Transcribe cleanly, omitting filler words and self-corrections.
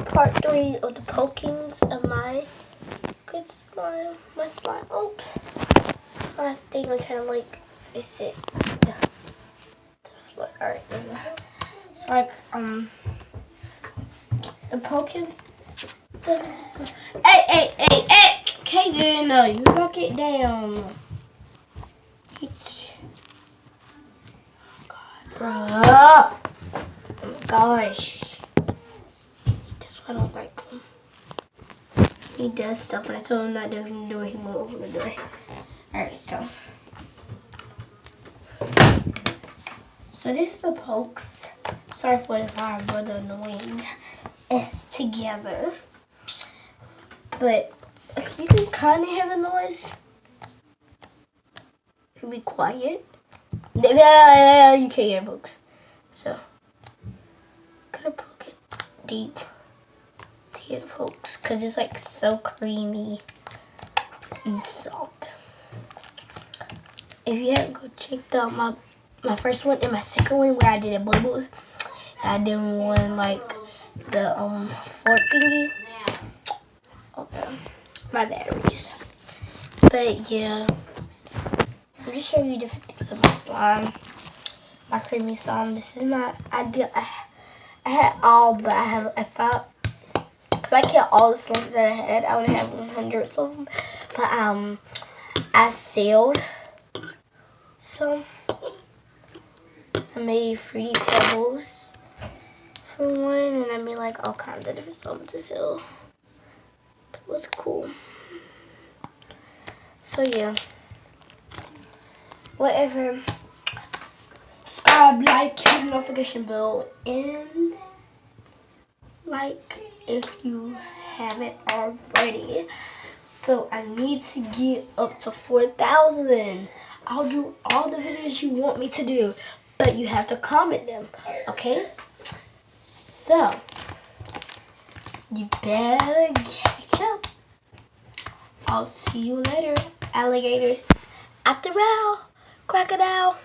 part 3 of the pokings of my good slime. My slime. Oops. I think I'm trying to like fix it. Alright. It's like the pokings. Hey! Kaden, no, you knock it down. It's oh my gosh. That's why I don't like him. He does stuff when I told him not to open the door, he won't open the door. Alright, so this is the pokes. Sorry for the fire, but the annoying is together. But you can kind of hear the noise. If you be quiet, you can't hear pokes. So, gotta poke it deep to hear the pokes, cause it's like so creamy and soft. If you haven't go checked out my first one and my second one where I did a bubble, I did one like the fork thingy. Okay, my batteries. But yeah, I'm just showing you different things of my slime, my creamy slime. This is my I had all, but I found if I count all the slimes that I had, I would have 100 of them. But I sealed some. I made fruity pebbles for one, and I made like all kinds of different slime to seal. That was cool. So yeah, whatever. Subscribe, like, hit the notification bell, and like if you haven't already. So I need to get up to 4,000. I'll do all the videos you want me to do, but you have to comment them, okay? So you better catch up. I'll see you later, alligators. At the row, crocodile.